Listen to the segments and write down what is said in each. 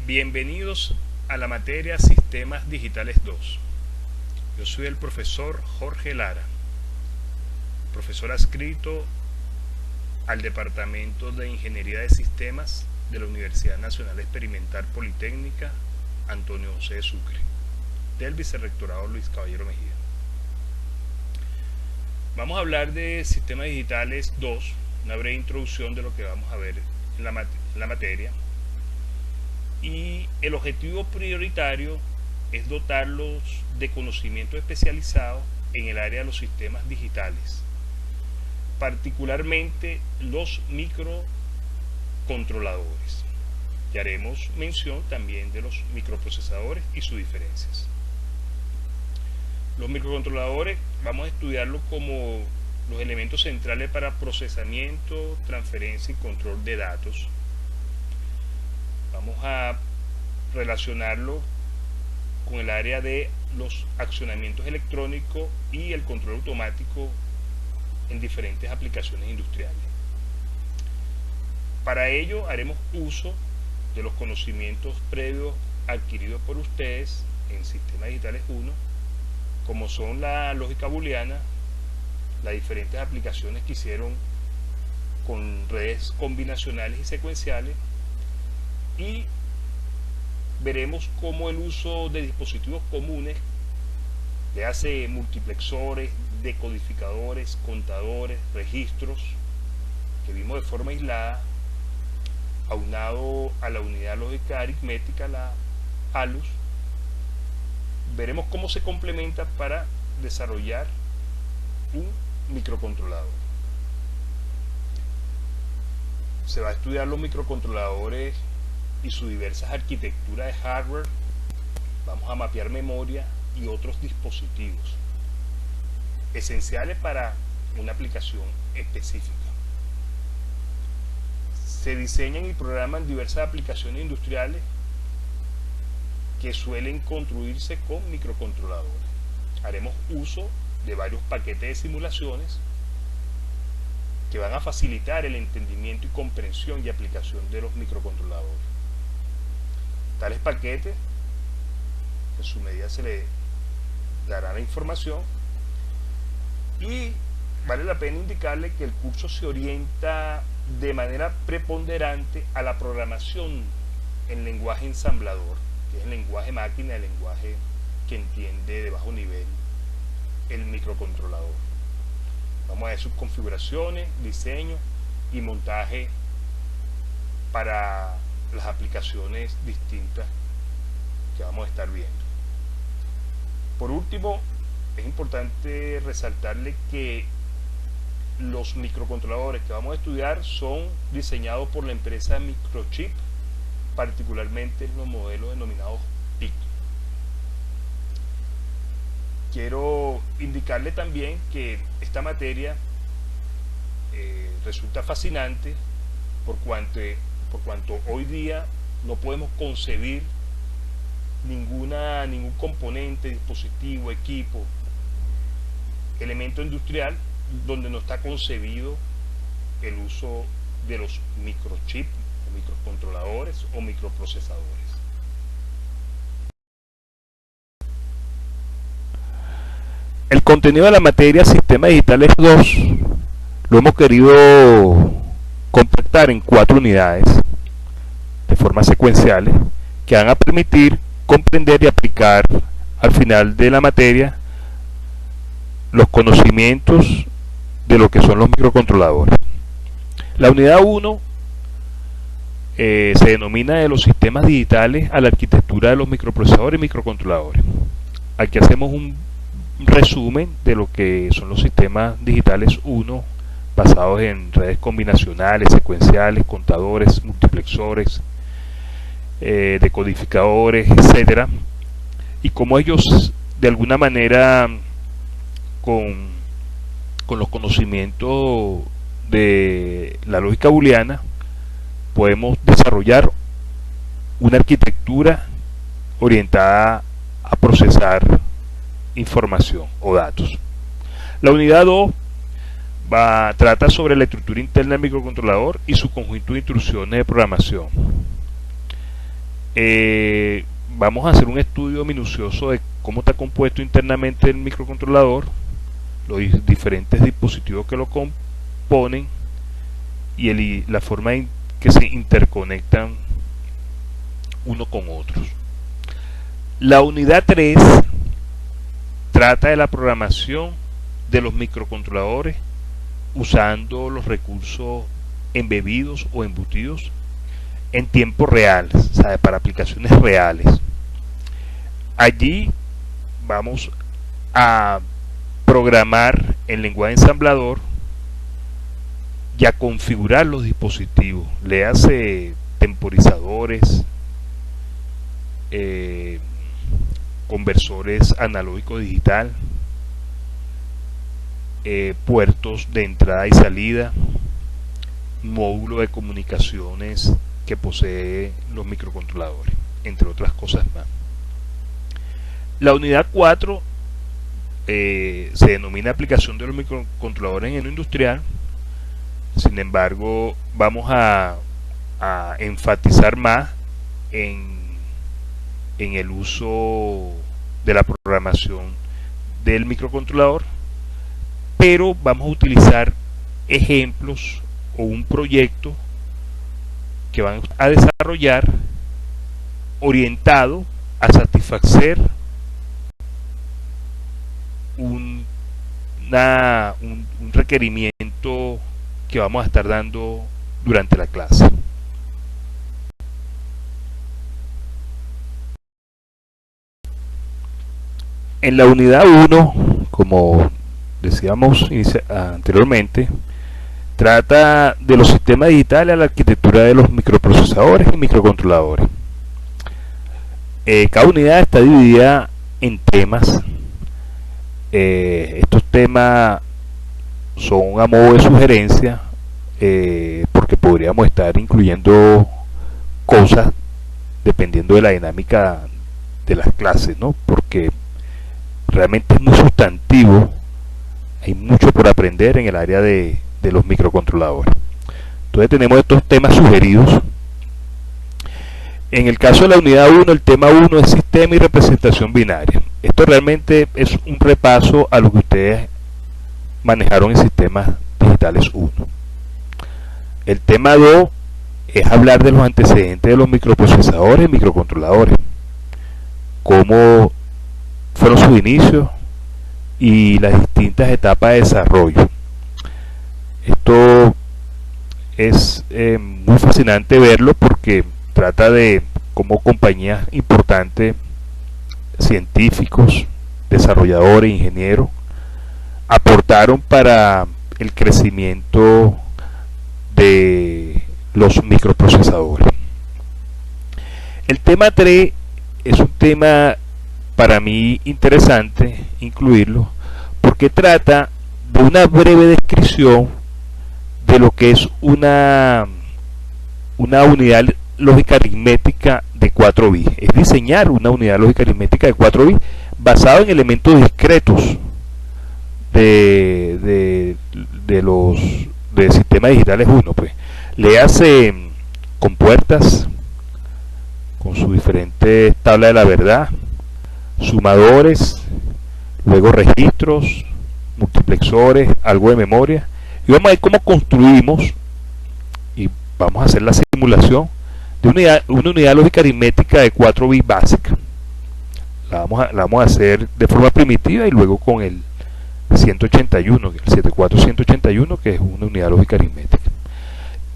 Bienvenidos a la materia Sistemas Digitales 2. Yo soy el profesor Jorge Lara, profesor adscrito al Departamento de Ingeniería de Sistemas de la Universidad Nacional Experimental Politécnica Antonio José de Sucre, del Vicerrectorado Luis Caballero Mejía. Vamos a hablar de Sistemas Digitales 2, una breve introducción de lo que vamos a ver en la materia. Y el objetivo prioritario es dotarlos de conocimiento especializado en el área de los sistemas digitales, particularmente los microcontroladores. Y haremos mención también de los microprocesadores y sus diferencias. Los microcontroladores vamos a estudiarlos como los elementos centrales para procesamiento, transferencia y control de datos. Vamos a relacionarlo con el área de los accionamientos electrónicos y el control automático en diferentes aplicaciones industriales. Para ello haremos uso de los conocimientos previos adquiridos por ustedes en Sistemas Digitales 1, como son la lógica booleana, las diferentes aplicaciones que hicieron con redes combinacionales y secuenciales, y veremos cómo el uso de dispositivos comunes, le hace multiplexores, decodificadores, contadores, registros, que vimos de forma aislada, aunado a la unidad lógica aritmética, la ALUS, veremos cómo se complementa para desarrollar un microcontrolador. Se va a estudiar los microcontroladores y sus diversas arquitecturas de hardware. Vamos a mapear memoria y otros dispositivos esenciales para una aplicación específica. Se diseñan y programan diversas aplicaciones industriales que suelen construirse con microcontroladores. Haremos uso de varios paquetes de simulaciones que van a facilitar el entendimiento y comprensión y aplicación de los microcontroladores. Tales paquetes, en su medida se le dará la información, y vale la pena indicarle que el curso se orienta de manera preponderante a la programación en lenguaje ensamblador, que es el lenguaje máquina, el lenguaje que entiende de bajo nivel el microcontrolador. Vamos a ver sus configuraciones, diseño y montaje para las aplicaciones distintas que vamos a estar viendo. Por último, es importante resaltarle que los microcontroladores que vamos a estudiar son diseñados por la empresa Microchip, particularmente en los modelos denominados PIC. Quiero indicarle también que esta materia resulta fascinante por cuanto hoy día no podemos concebir ningún componente, dispositivo, equipo, elemento industrial donde no está concebido el uso de los microchips, o microcontroladores o microprocesadores. El contenido de la materia Sistemas Digitales 2 lo hemos querido compactar en 4 unidades de forma secuenciales que van a permitir comprender y aplicar al final de la materia los conocimientos de lo que son los microcontroladores. La unidad 1 se denomina de los sistemas digitales a la arquitectura de los microprocesadores y microcontroladores. Aquí hacemos un resumen de lo que son los sistemas digitales 1, basados en redes combinacionales, secuenciales, contadores, multiplexores, decodificadores, etcétera, y cómo ellos de alguna manera con los conocimientos de la lógica booleana podemos desarrollar una arquitectura orientada a procesar información o datos. La unidad 2 trata sobre la estructura interna del microcontrolador y su conjunto de instrucciones de programación. Vamos a hacer un estudio minucioso de cómo está compuesto internamente el microcontrolador, los diferentes dispositivos que lo componen y la forma en que se interconectan uno con otros. La unidad 3 trata de la programación de los microcontroladores usando los recursos embebidos o embutidos en tiempo real, ¿sabe? Para aplicaciones reales. Allí vamos a programar en lenguaje ensamblador y a configurar los dispositivos, léase temporizadores, conversores analógico digital, puertos de entrada y salida, módulo de comunicaciones que posee los microcontroladores, entre otras cosas más. La unidad 4 se denomina aplicación de los microcontroladores en lo industrial. Sin embargo, vamos a enfatizar más en el uso de la programación del microcontrolador, pero vamos a utilizar ejemplos o un proyecto que van a desarrollar orientado a satisfacer un requerimiento que vamos a estar dando durante la clase. En la unidad 1, como decíamos anteriormente, trata de los sistemas digitales a la arquitectura de los microprocesadores y microcontroladores. Cada unidad está dividida en temas. Estos temas son a modo de sugerencia, porque podríamos estar incluyendo cosas dependiendo de la dinámica de las clases, ¿no? Porque realmente es muy sustantivo, hay mucho por aprender en el área de los microcontroladores. Entonces tenemos estos temas sugeridos. En el caso de la unidad 1, el tema 1 es sistema y representación binaria. Esto realmente es un repaso a lo que ustedes manejaron en sistemas digitales 1. El tema 2 es hablar de los antecedentes de los microprocesadores y microcontroladores, cómo fueron sus inicios y las distintas etapas de desarrollo. Esto es muy fascinante verlo porque trata de cómo compañías importantes, científicos, desarrolladores, ingenieros, aportaron para el crecimiento de los microprocesadores. El tema 3 es un tema para mí interesante incluirlo porque trata de una breve descripción de lo que es una unidad lógica aritmética de 4 bits. Es diseñar una unidad lógica aritmética de 4 bits basado en elementos discretos de sistemas digitales 1, pues. Le hace con puertas, con sus diferentes tablas de la verdad, sumadores, luego registros, multiplexores, algo de memoria, y vamos a ver cómo construimos y vamos a hacer la simulación de una unidad lógica aritmética de 4 bits básica. La vamos a hacer de forma primitiva y luego con el 181, el 74181, que es una unidad lógica aritmética.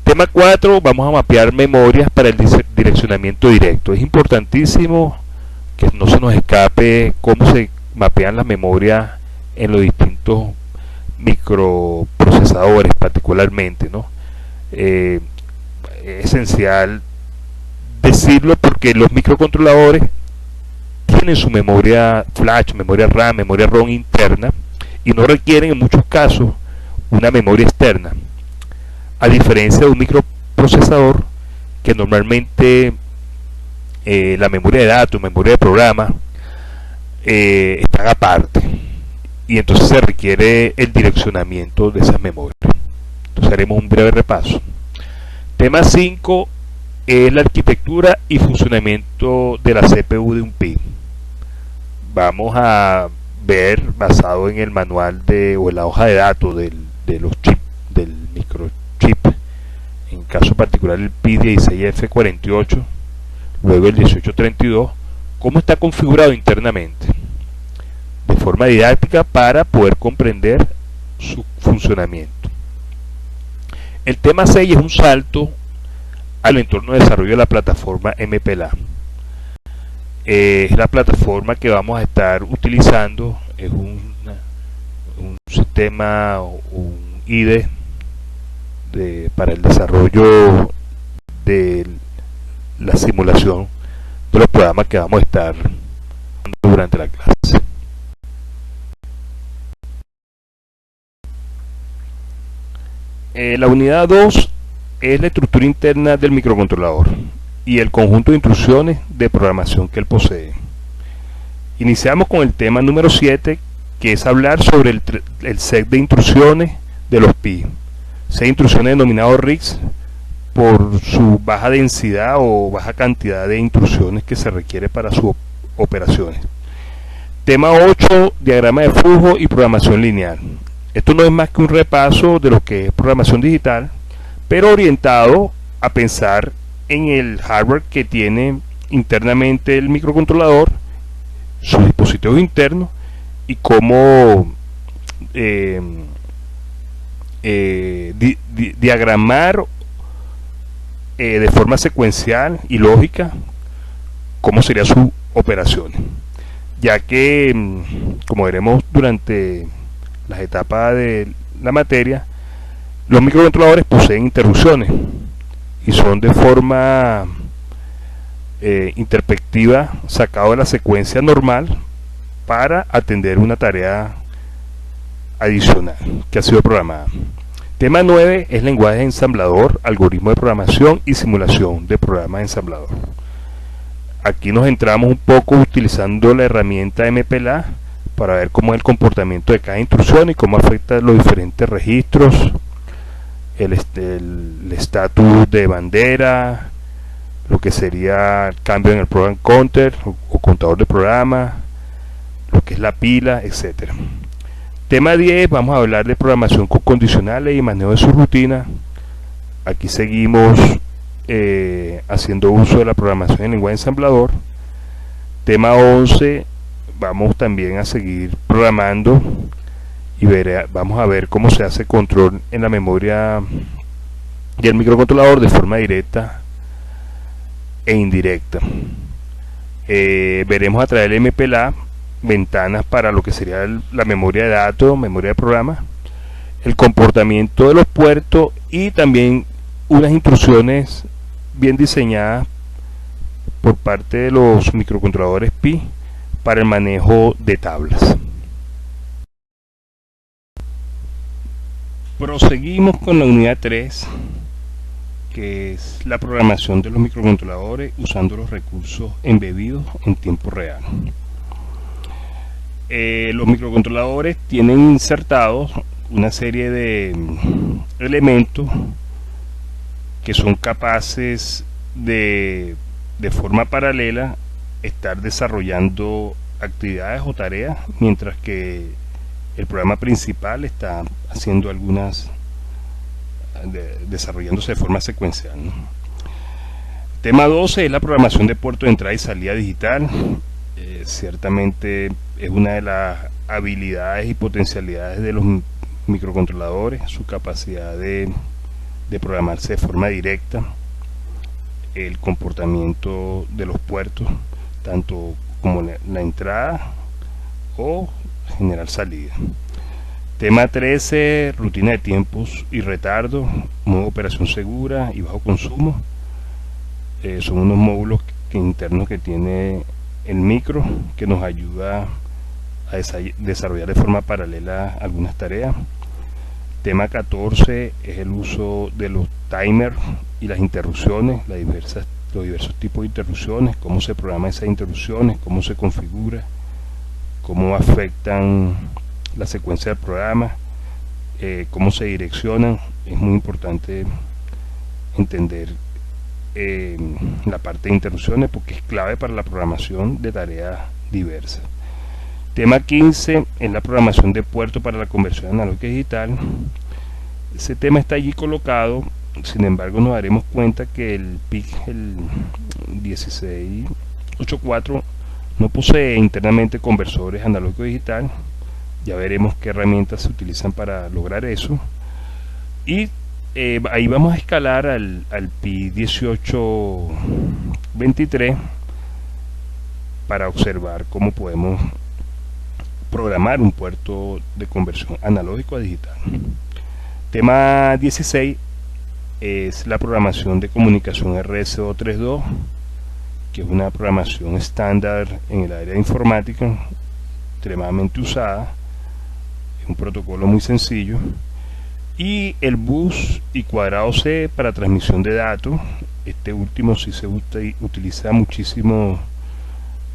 Tema 4, vamos a mapear memorias para el direccionamiento directo. Es importantísimo que no se nos escape cómo se mapean las memorias en los distintos microprocesadores particularmente, ¿no? Es esencial decirlo porque los microcontroladores tienen su memoria flash, memoria RAM, memoria ROM interna y no requieren en muchos casos una memoria externa, a diferencia de un microprocesador que normalmente la memoria de datos, memoria de programa están aparte y entonces se requiere el direccionamiento de esas memorias. Entonces haremos un breve repaso. Tema 5 es la arquitectura y funcionamiento de la CPU de un PI. Vamos a ver, basado en el manual o en la hoja de datos de los chips, del microchip, en caso particular el PI 16F48, luego el 1832, cómo está configurado internamente, de forma didáctica para poder comprender su funcionamiento. El tema 6 es un salto al entorno de desarrollo de la plataforma MPLA. Es la plataforma que vamos a estar utilizando, es un sistema, un IDE para el desarrollo de la simulación de los programas que vamos a estar durante la clase. La unidad 2 es la estructura interna del microcontrolador y el conjunto de instrucciones de programación que él posee. Iniciamos con el tema número 7, que es hablar sobre el set de instrucciones de los PI. Set de instrucciones denominado RISC por su baja densidad o baja cantidad de instrucciones que se requiere para sus operaciones. Tema 8, diagrama de flujo y programación lineal. Esto no es más que un repaso de lo que es programación digital, pero orientado a pensar en el hardware que tiene internamente el microcontrolador, sus dispositivos internos y cómo diagramar de forma secuencial y lógica cómo serían sus operaciones, ya que, como veremos durante las etapas de la materia, los microcontroladores poseen interrupciones y son de forma interpectiva sacado de la secuencia normal para atender una tarea adicional que ha sido programada. Tema 9 es lenguaje de ensamblador, algoritmo de programación y simulación de programas de ensamblador. Aquí nos entramos un poco utilizando la herramienta MPLA para ver cómo es el comportamiento de cada instrucción y cómo afecta los diferentes registros, el estatus de bandera, lo que sería el cambio en el program counter o contador de programa, lo que es la pila, etcétera. Tema 10, vamos a hablar de programación con condicionales y manejo de su rutina. Aquí seguimos haciendo uso de la programación en lenguaje ensamblador. Tema 11, vamos también a seguir programando y vamos a ver cómo se hace control en la memoria del microcontrolador de forma directa e indirecta. Veremos a través del MPLA ventanas para lo que sería la memoria de datos, memoria de programa, el comportamiento de los puertos y también unas instrucciones bien diseñadas por parte de los microcontroladores PI para el manejo de tablas. Proseguimos con la unidad 3, que es la programación de los microcontroladores usando los recursos embebidos en tiempo real. Los microcontroladores tienen insertados una serie de elementos que son capaces de forma paralela estar desarrollando actividades o tareas mientras que el programa principal está haciendo desarrollándose de forma secuencial, ¿no? Tema 12 es la programación de puertos de entrada y salida digital. Ciertamente es una de las habilidades y potencialidades de los microcontroladores, su capacidad de programarse de forma directa, el comportamiento de los puertos, tanto como la entrada o generar salida. Tema 13, rutina de tiempos y retardo, modo de operación segura y bajo consumo. Son unos módulos internos que tiene el micro que nos ayuda a desarrollar de forma paralela algunas tareas. Tema 14 es el uso de los timers y las interrupciones, los diversos tipos de interrupciones, cómo se programan esas interrupciones, cómo se configura, cómo afectan la secuencia del programa, cómo se direccionan. Es muy importante entender la parte de interrupciones, porque es clave para la programación de tareas diversas. Tema 15 es la programación de puertos para la conversión analógica digital. Ese tema está allí colocado, sin embargo nos daremos cuenta que el PIC, el 1684, no posee internamente conversores analógico digital. Ya veremos qué herramientas se utilizan para lograr eso. Y ahí vamos a escalar al PI 1823 para observar cómo podemos programar un puerto de conversión analógico a digital. Tema 16 es la programación de comunicación RS232, que es una programación estándar en el área de informática, extremadamente usada. Es un protocolo muy sencillo. Y el bus y cuadrado C para transmisión de datos. Este último sí se utiliza muchísimo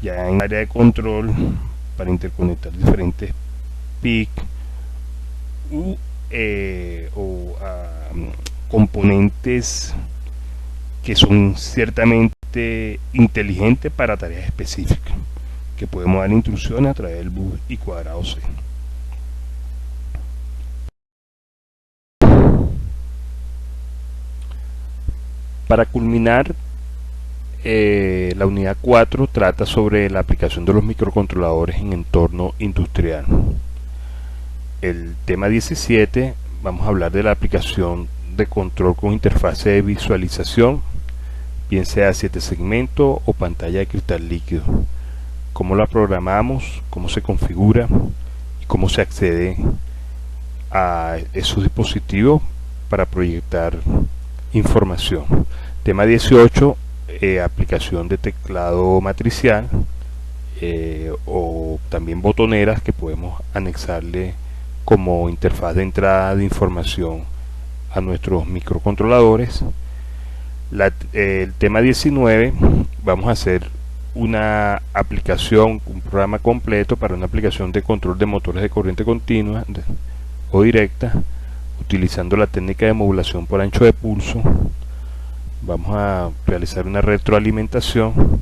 ya en el área de control para interconectar diferentes PIC componentes que son ciertamente inteligentes para tareas específicas, que podemos dar instrucciones a través del bus y cuadrado C. Para culminar, la unidad 4 trata sobre la aplicación de los microcontroladores en entorno industrial. El tema 17, vamos a hablar de la aplicación de control con interfase de visualización, bien sea 7 segmentos o pantalla de cristal líquido. Cómo la programamos, cómo se configura y cómo se accede a esos dispositivos para proyectar información. Tema 18, aplicación de teclado matricial o también botoneras que podemos anexarle como interfaz de entrada de información a nuestros microcontroladores. El tema 19, vamos a hacer una aplicación, un programa completo para una aplicación de control de motores de corriente continua o directa, utilizando la técnica de modulación por ancho de pulso. Vamos a realizar una retroalimentación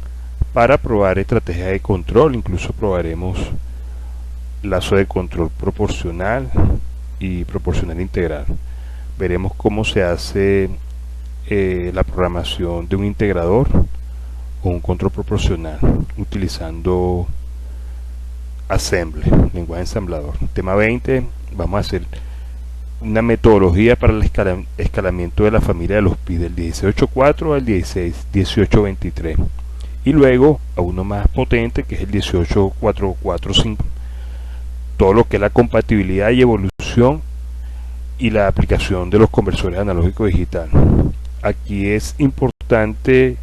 para probar estrategias de control. Incluso probaremos lazo de control proporcional y proporcional integral. Veremos cómo se hace la programación de un integrador o un control proporcional utilizando Assembly, lenguaje ensamblador. Tema 20, vamos a hacer una metodología para el escalamiento de la familia de los PIC del 1684 al 1823 y luego a uno más potente que es el 18445, todo lo que es la compatibilidad y evolución y la aplicación de los conversores analógicos digital. Aquí es importante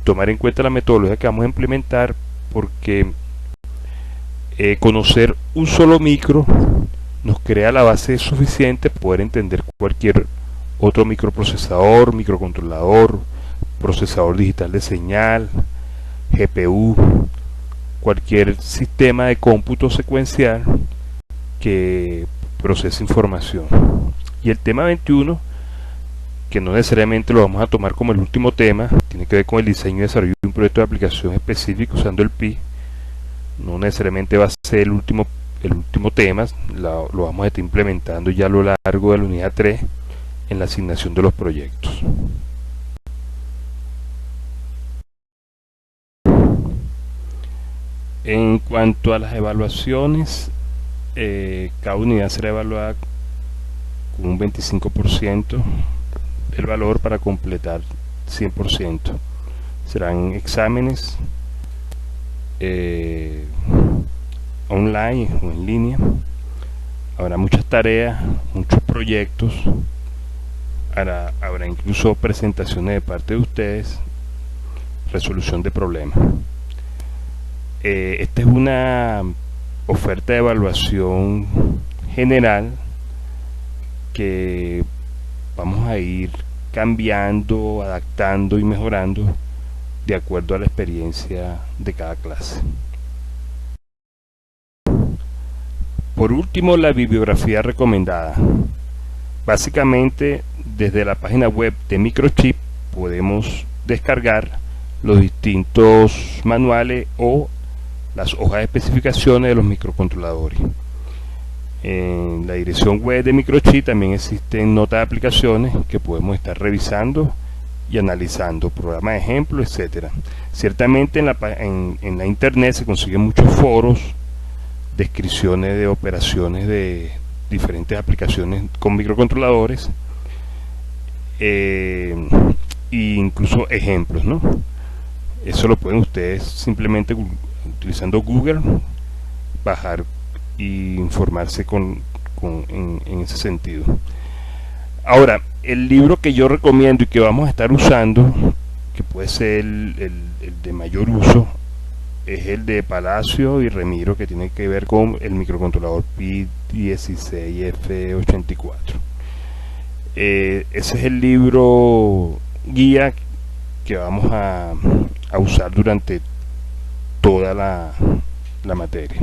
tomar en cuenta la metodología que vamos a implementar, porque conocer un solo micro nos crea la base suficiente para poder entender cualquier otro microprocesador, microcontrolador, procesador digital de señal, GPU, cualquier sistema de cómputo secuencial que procese información. Y el tema 21, que no necesariamente lo vamos a tomar como el último tema, tiene que ver con el diseño y desarrollo de un proyecto de aplicación específico usando el PI. No necesariamente va a ser el último tema, lo vamos a estar implementando ya a lo largo de la unidad 3 en la asignación de los proyectos. En cuanto a las evaluaciones, cada unidad será evaluada con un 25% del valor para completar 100%. Serán exámenes online o en línea. Habrá muchas tareas, muchos proyectos, habrá incluso presentaciones de parte de ustedes, resolución de problemas. Esta es una oferta de evaluación general que vamos a ir cambiando, adaptando y mejorando de acuerdo a la experiencia de cada clase. Por último, la bibliografía recomendada. Básicamente, desde la página web de Microchip podemos descargar los distintos manuales o las hojas de especificaciones de los microcontroladores. En la dirección web de Microchip también existen notas de aplicaciones que podemos estar revisando y analizando, programas de ejemplo, etcétera. Ciertamente en la internet se consiguen muchos foros, descripciones de operaciones de diferentes aplicaciones con microcontroladores, e incluso ejemplos, ¿no? Eso lo pueden ustedes simplemente utilizando Google bajar y informarse en ese sentido. Ahora, el libro que yo recomiendo y que vamos a estar usando, que puede ser el de mayor uso, es el de Palacio y Remiro, que tiene que ver con el microcontrolador Pi16F84. Ese es el libro guía que vamos a usar durante toda la materia.